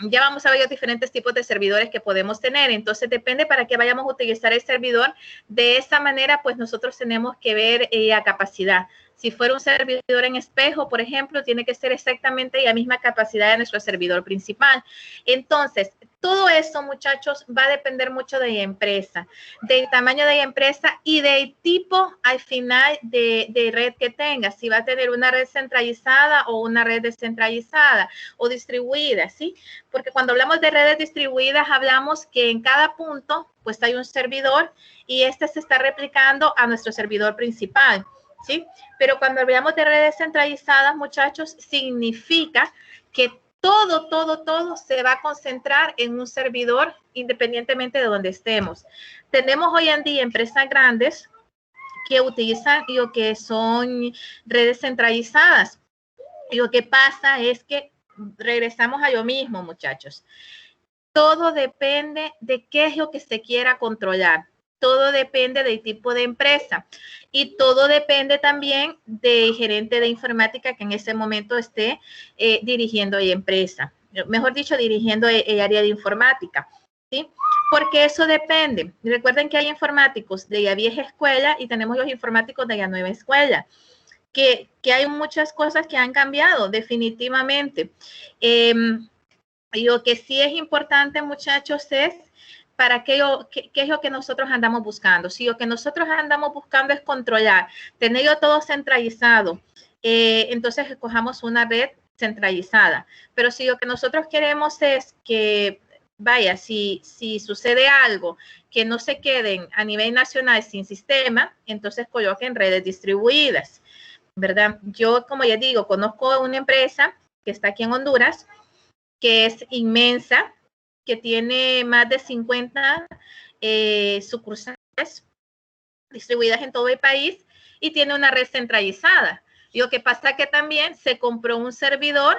ya vamos a ver los diferentes tipos de servidores que podemos tener. Entonces, depende para qué vayamos a utilizar el servidor. De esa manera, pues nosotros tenemos que ver la capacidad. Si fuera un servidor en espejo, por ejemplo, tiene que ser exactamente la misma capacidad de nuestro servidor principal. Entonces, todo eso, muchachos, va a depender mucho de la empresa, del tamaño de la empresa y del tipo al final de red que tenga. Si va a tener una red centralizada o una red descentralizada o distribuida, ¿sí? Porque cuando hablamos de redes distribuidas, hablamos que en cada punto, pues hay un servidor y este se está replicando a nuestro servidor principal, ¿sí? Pero cuando hablamos de redes centralizadas, muchachos, significa que todo se va a concentrar en un servidor independientemente de donde estemos. Tenemos hoy en día empresas grandes que utilizan lo que son redes centralizadas. Y lo que pasa es que regresamos a lo mismo, muchachos. Todo depende de qué es lo que se quiera controlar. Todo depende del tipo de empresa y todo depende también del gerente de informática que en ese momento esté dirigiendo la empresa. Mejor dicho, dirigiendo el área de informática, ¿sí? Porque eso depende. Recuerden que hay informáticos de la vieja escuela y tenemos los informáticos de la nueva escuela. Que hay muchas cosas que han cambiado definitivamente. Lo que sí es importante, muchachos, es para qué es lo que nosotros andamos buscando. Si lo que nosotros andamos buscando es controlar, tenerlo todo centralizado, entonces escojamos una red centralizada. Pero si lo que nosotros queremos es que, vaya, si sucede algo, que no se queden a nivel nacional sin sistema, entonces coloquen redes distribuidas, ¿verdad? Yo, como ya digo, conozco una empresa que está aquí en Honduras, que es inmensa, que tiene más de 50 sucursales distribuidas en todo el país y tiene una red centralizada. Y lo que pasa es que también se compró un servidor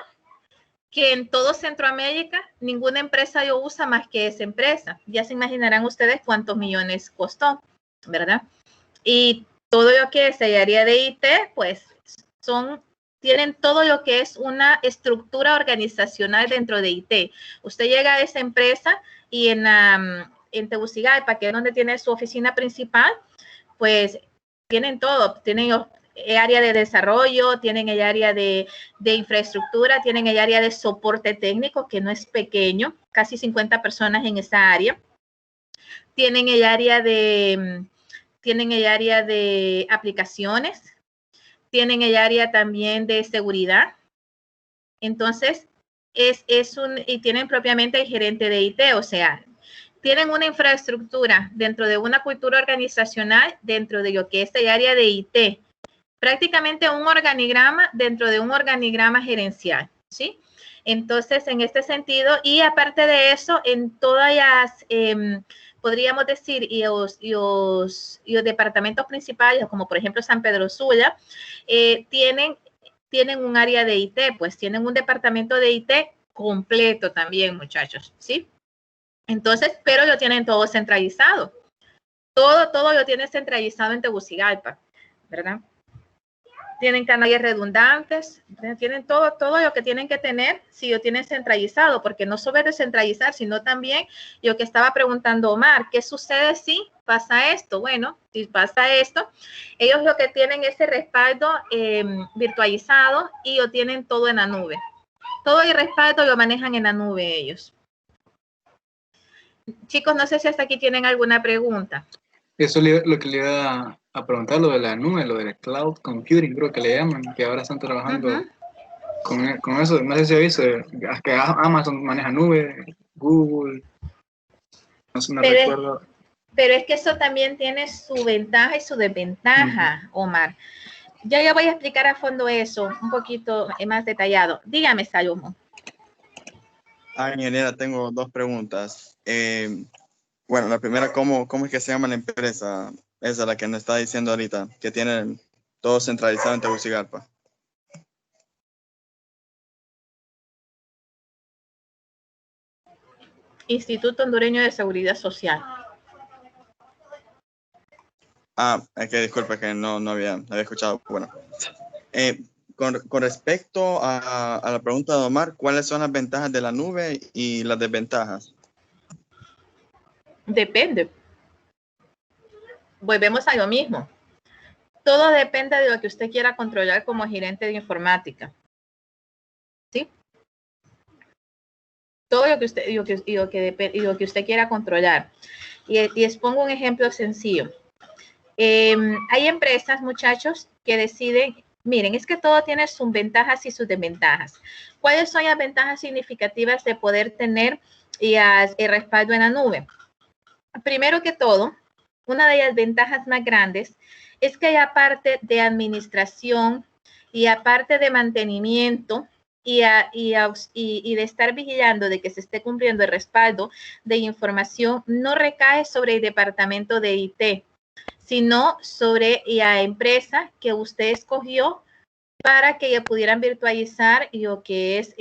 que en todo Centroamérica ninguna empresa lo usa más que esa empresa. Ya se imaginarán ustedes cuántos millones costó, ¿verdad? Y todo lo que es el área de IT, pues tienen todo lo que es una estructura organizacional dentro de IT. Usted llega a esa empresa y en Tegucigalpa, que es donde tiene su oficina principal, pues tienen todo, tienen el área de desarrollo, tienen el área de infraestructura, tienen el área de soporte técnico, que no es pequeño, casi 50 personas en esa área. Tienen el área de aplicaciones, tienen el área también de seguridad. Entonces, y tienen propiamente el gerente de IT, o sea, tienen una infraestructura dentro de una cultura organizacional, dentro de lo que es el área de IT, prácticamente un organigrama dentro de un organigrama gerencial, ¿sí? Entonces, en este sentido, y aparte de eso, en todas las, podríamos decir, y los departamentos principales, como por ejemplo San Pedro Sula, tienen un área de IT, pues tienen un departamento de IT completo también, muchachos, ¿sí? Entonces, pero lo tienen todo centralizado. Todo lo tienen centralizado en Tegucigalpa, ¿verdad? Tienen canales redundantes, tienen todo lo que tienen que tener si lo tienen centralizado, porque no solo es descentralizar, sino también lo que estaba preguntando Omar, ¿qué sucede si pasa esto? Bueno, si pasa esto, ellos lo que tienen es el respaldo virtualizado y lo tienen todo en la nube. Todo el respaldo lo manejan en la nube ellos. Chicos, no sé si hasta aquí tienen alguna pregunta. Eso es lo que le iba a preguntar, lo de la nube, lo del cloud computing, creo que le llaman, que ahora están trabajando con eso. No sé si ha visto, que Amazon maneja nube, Google, no sé, no recuerdo. Pero es que eso también tiene su ventaja y su desventaja, Omar. Yo ya voy a explicar a fondo eso, un poquito más detallado. Dígame, Salomo. Ingeniera, tengo dos preguntas. Bueno, la primera, ¿cómo es que se llama la empresa? Esa, la que nos está diciendo ahorita, que tiene todo centralizado en Tegucigalpa. Instituto Hondureño de Seguridad Social. Es que disculpe que no había escuchado. Bueno, con respecto a la pregunta de Omar, ¿cuáles son las ventajas de la nube y las desventajas? Depende. Volvemos a lo mismo. Todo depende de lo que usted quiera controlar como gerente de informática. ¿Sí? Todo lo que usted quiera controlar. Y les pongo un ejemplo sencillo. Hay empresas, muchachos, que deciden, miren, es que todo tiene sus ventajas y sus desventajas. ¿Cuáles son las ventajas significativas de poder tener el respaldo en la nube? Primero que todo, una de las ventajas más grandes es que aparte de administración y aparte de mantenimiento y de estar vigilando de que se esté cumpliendo el respaldo de información, no recae sobre el departamento de IT, sino sobre la empresa que usted escogió para que ya pudieran virtualizar lo que es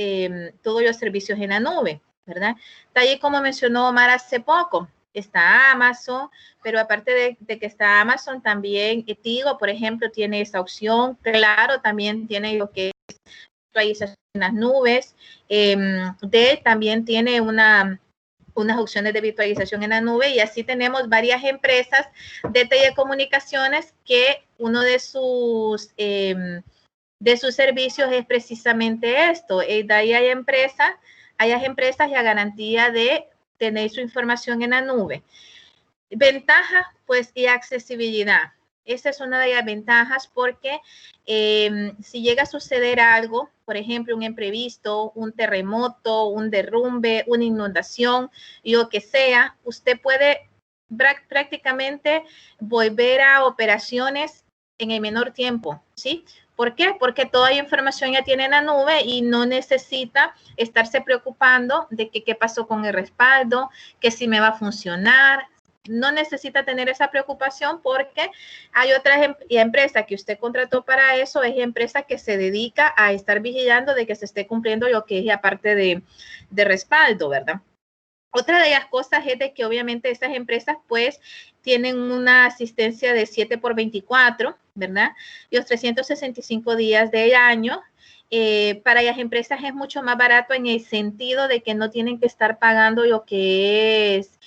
todos los servicios en la nube, ¿verdad? Tal y como mencionó Omar hace poco, está Amazon, pero aparte de que está Amazon, también Tigo, por ejemplo, tiene esa opción. Claro, también tiene lo que es virtualización en las nubes. Dell también tiene unas opciones de virtualización en la nube, y así tenemos varias empresas de telecomunicaciones que uno de sus servicios es precisamente esto. De ahí hay empresas y a garantía de tener su información en la nube. Ventaja, pues, y accesibilidad. Esa es una de las ventajas porque si llega a suceder algo, por ejemplo, un imprevisto, un terremoto, un derrumbe, una inundación, lo que sea, usted puede prácticamente volver a operaciones en el menor tiempo, ¿sí? ¿Por qué? Porque toda la información ya tiene en la nube y no necesita estarse preocupando de que qué pasó con el respaldo, que si me va a funcionar. No necesita tener esa preocupación porque hay otras empresas que usted contrató para eso, es empresa que se dedica a estar vigilando de que se esté cumpliendo lo que es la parte de respaldo, ¿verdad? Otra de las cosas es de que obviamente estas empresas pues tienen una asistencia de 7x24, ¿verdad? Y los 365 días del año. Para las empresas es mucho más barato en el sentido de que no tienen que estar pagando lo que es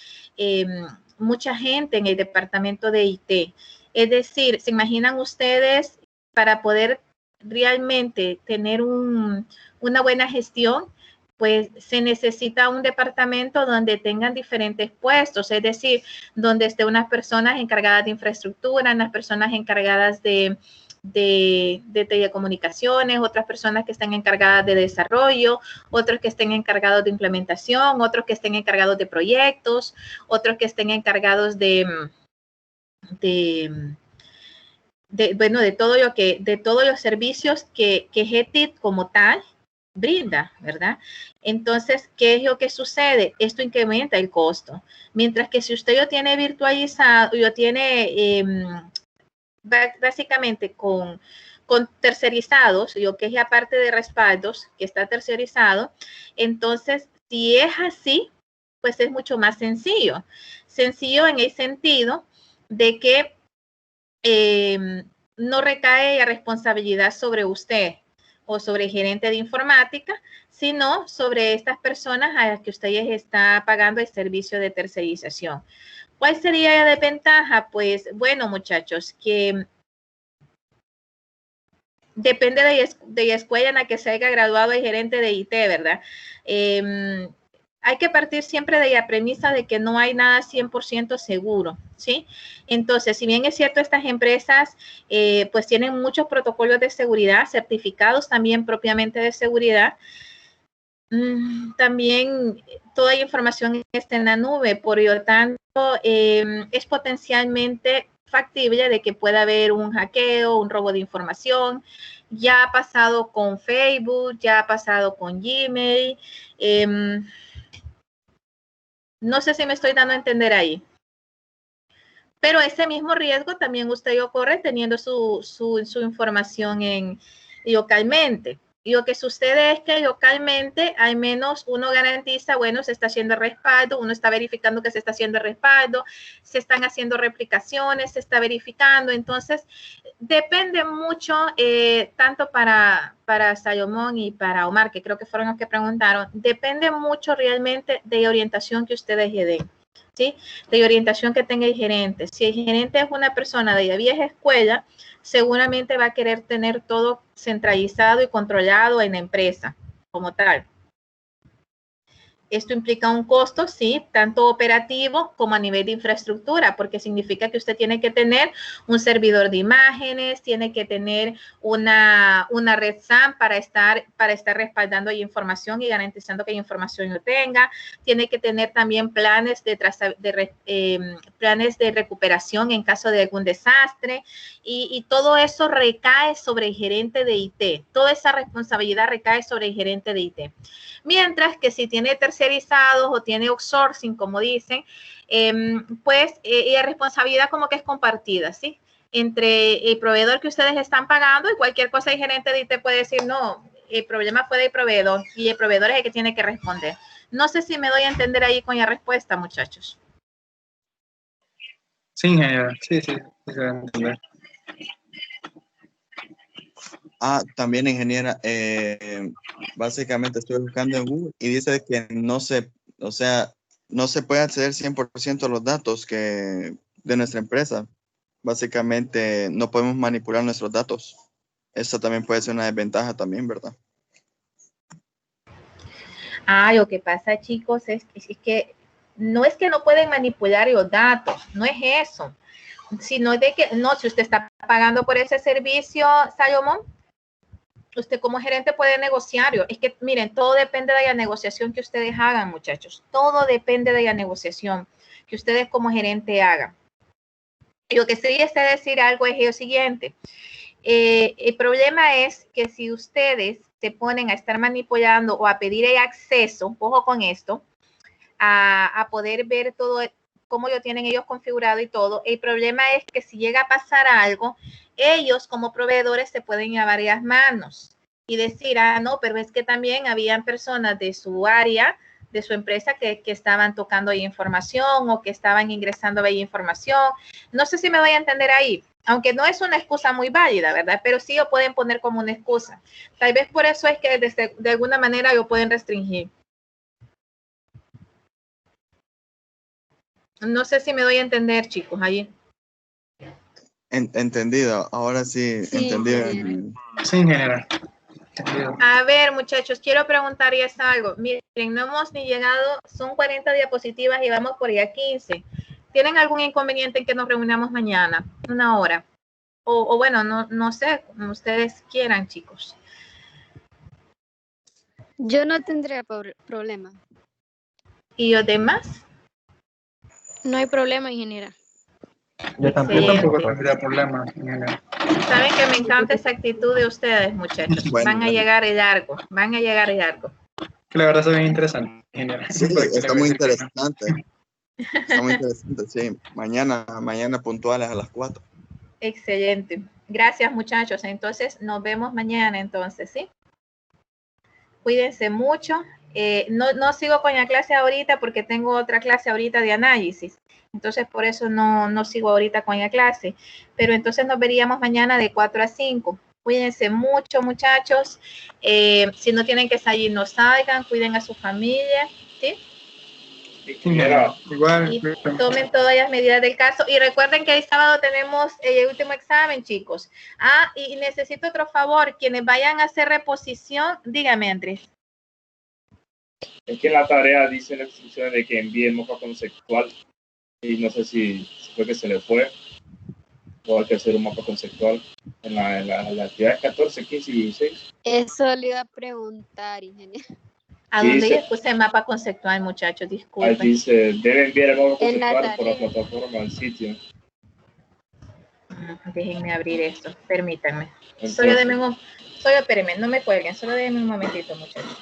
mucha gente en el departamento de IT. Es decir, ¿se imaginan ustedes para poder realmente tener una buena gestión? Pues se necesita un departamento donde tengan diferentes puestos, es decir, donde esté unas personas encargadas de infraestructura, unas personas encargadas de telecomunicaciones, otras personas que estén encargadas de desarrollo, otros que estén encargados de implementación, otros que estén encargados de proyectos, otros que estén encargados bueno, de todos los servicios que GTIT como tal brinda, ¿verdad? Entonces, ¿qué es lo que sucede? Esto incrementa el costo. Mientras que si usted lo tiene virtualizado, lo tiene básicamente con tercerizados, lo que es la parte de respaldos, que está tercerizado, entonces, si es así, pues es mucho más sencillo. Sencillo en el sentido de que no recae la responsabilidad sobre usted o sobre el gerente de informática, sino sobre estas personas a las que ustedes está pagando el servicio de tercerización. ¿Cuál sería la desventaja? Pues bueno, muchachos, que depende de la escuela en la que se haya graduado el gerente de IT, ¿verdad? Hay que partir siempre de la premisa de que no hay nada 100% seguro, ¿sí? Entonces, si bien es cierto, estas empresas pues tienen muchos protocolos de seguridad, certificados también propiamente de seguridad, también toda la información está en la nube, por lo tanto, es potencialmente factible de que pueda haber un hackeo, un robo de información. Ya ha pasado con Facebook, ya ha pasado con Gmail. No sé si me estoy dando a entender ahí. Pero ese mismo riesgo también usted lo corre teniendo su información localmente. Y lo que sucede es que localmente al menos uno garantiza, bueno, se está haciendo respaldo, uno está verificando que se está haciendo respaldo, se están haciendo replicaciones, se está verificando. Entonces, depende mucho, tanto para Salomón y para Omar, que creo que fueron los que preguntaron, depende mucho realmente de la orientación que ustedes le den, ¿sí? De orientación que tenga el gerente. Si el gerente es una persona de la vieja escuela, seguramente va a querer tener todo centralizado y controlado en la empresa como tal. Esto implica un costo, sí, tanto operativo como a nivel de infraestructura, porque significa que usted tiene que tener un servidor de imágenes, tiene que tener una red SAM para estar respaldando la información y garantizando que la información lo tenga. Tiene que tener también planes planes de recuperación en caso de algún desastre, y todo eso recae sobre el gerente de IT. Toda esa responsabilidad recae sobre el gerente de IT. Mientras que si tiene tercerizados o tiene outsourcing, como dicen, pues la responsabilidad como que es compartida, ¿sí? Entre el proveedor que ustedes están pagando y cualquier cosa el gerente de IT puede decir, no, el problema fue del proveedor y el proveedor es el que tiene que responder. No sé si me doy a entender ahí con la respuesta, muchachos. Sí, ingeniero. Sí, se va a entender. También, ingeniera, básicamente estoy buscando en Google y dice que no se puede acceder 100% a los datos de nuestra empresa. Básicamente no podemos manipular nuestros datos. Eso también puede ser una desventaja también, ¿verdad? Lo que pasa, chicos, es que no es que no pueden manipular los datos, no es eso, sino de que, no, si usted está pagando por ese servicio, Salomón, usted como gerente puede negociar. Es que, miren, todo depende de la negociación que ustedes hagan, muchachos. Todo depende de la negociación que ustedes como gerente hagan. Y lo que sí es decir algo es lo siguiente. El problema es que si ustedes se ponen a estar manipulando o a pedir el acceso, ojo con esto, a poder ver todo, cómo lo tienen ellos configurado y todo, el problema es que si llega a pasar algo, ellos como proveedores se pueden lavar las manos y decir, no, pero es que también habían personas de su área de su empresa que estaban tocando ahí información o que estaban ingresando ahí información. No sé si me voy a entender ahí, aunque no es una excusa muy válida, ¿verdad? Pero sí lo pueden poner como una excusa. Tal vez por eso es que de alguna manera lo pueden restringir. No sé si me doy a entender, chicos, ahí. Entendido, ahora sí, Sí, entendido. ingeniero. Sí, en general. A ver, muchachos, quiero preguntarles algo. Miren, no hemos ni llegado, son 40 diapositivas y vamos por ya 15. ¿Tienen algún inconveniente en que nos reunamos mañana? Una hora. O bueno, no sé, como ustedes quieran, chicos. Yo no tendría problema. ¿Y los demás? No hay problema, ingeniera. Yo tampoco tendría problemas en general. Saben que me encanta esa actitud de ustedes, muchachos. Bueno, Van a llegar largo, van a llegar largo. Que la verdad es bien interesante en general. sí, ¿Para qué le está voy a muy decir que no? interesante. Está muy interesante, sí. Mañana puntuales a las 4. Excelente. Gracias, muchachos. Entonces, nos vemos mañana, entonces, ¿sí? Cuídense mucho. No sigo con la clase ahorita porque tengo otra clase ahorita de análisis. Entonces, por eso no sigo ahorita con la clase. Pero entonces nos veríamos mañana de 4 a 5. Cuídense mucho, muchachos. Si no tienen que salir, no salgan. Cuiden a su familia, ¿sí? Ingeniera, Igual, Y tomen todas las medidas del caso. Y recuerden que el sábado tenemos el último examen, chicos. Ah, y necesito otro favor. Quienes vayan a hacer reposición, dígame, Andrés. es que en la tarea dice la instrucción de que envíe el mapa conceptual y no sé si fue que se le fue o hay que hacer un mapa conceptual en la actividad 14, 15 y 16. Eso le iba a preguntar, ingeniero. ¿A Sí, dónde dice- les puse mapa conceptual, muchachos? Ahí Disculpen. dice, debe enviar el mapa En la conceptual por la tarea. plataforma al sitio. Déjenme abrir esto. Permítanme. Entonces, Solo espérenme, no me cuelguen. Solo denme un momentito, muchachos.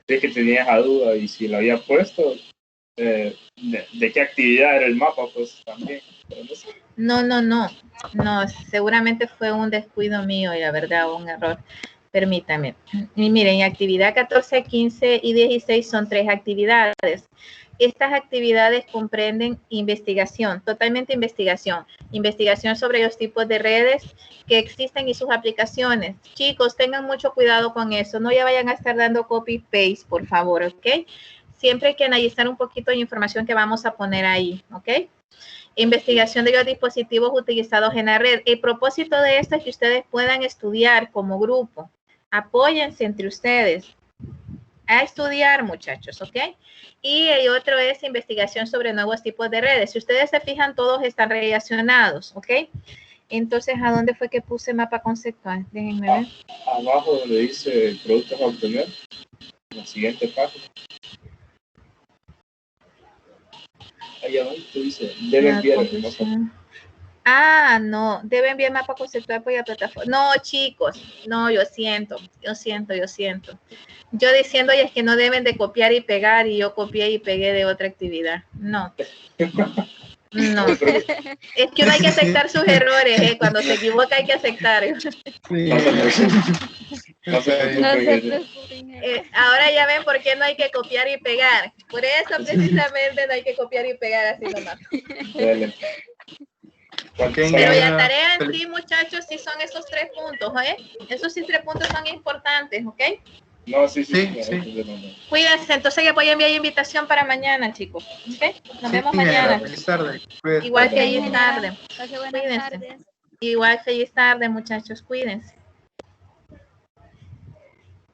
es que tenías a duda y si lo había puesto, de qué actividad era el mapa, pues también. Pero no sé. No, seguramente fue un descuido mío y la verdad, un error. Permítame. Y miren, actividad 14, 15 y 16 son 3 actividades. Estas actividades comprenden investigación, totalmente investigación. Investigación sobre los tipos de redes que existen y sus aplicaciones. Chicos, tengan mucho cuidado con eso. No ya vayan a estar dando copy-paste, por favor, ¿ok? Siempre hay que analizar un poquito de información que vamos a poner ahí, ¿ok? Investigación de los dispositivos utilizados en la red. El propósito de esto es que ustedes puedan estudiar como grupo. Apóyense entre ustedes a estudiar, muchachos, ¿ok? Y el otro es investigación sobre nuevos tipos de redes. Si ustedes se fijan, todos están relacionados, ¿ok? Entonces, ¿a dónde fue que puse mapa conceptual? Déjenme ver. Abajo donde dice productos a obtener, en la siguiente página. Ahí abajo dice, debe enviar el mapa. No, debe enviar mapa conceptual por la plataforma. No, chicos, no, yo siento. Yo diciendo es que no deben de copiar y pegar y yo copié y pegué de otra actividad. No. Es que uno hay que aceptar sus errores, cuando se equivoca hay que aceptar. No se preocupen. Ahora ya ven por qué no hay que copiar y pegar. Por eso precisamente no hay que copiar y pegar así nomás. Dale. Pero la tarea en sí, muchachos, sí son esos 3 puntos, ¿eh? Esos sí 3 puntos son importantes, ¿ok? No, sí. Cuídense, entonces ya voy a enviar invitación para mañana, chicos. ¿Ok? Nos vemos mañana. Feliz tarde. Igual feliz tarde. Pase buenas Cuídense. tardes. Igual feliz tarde, muchachos. Cuídense.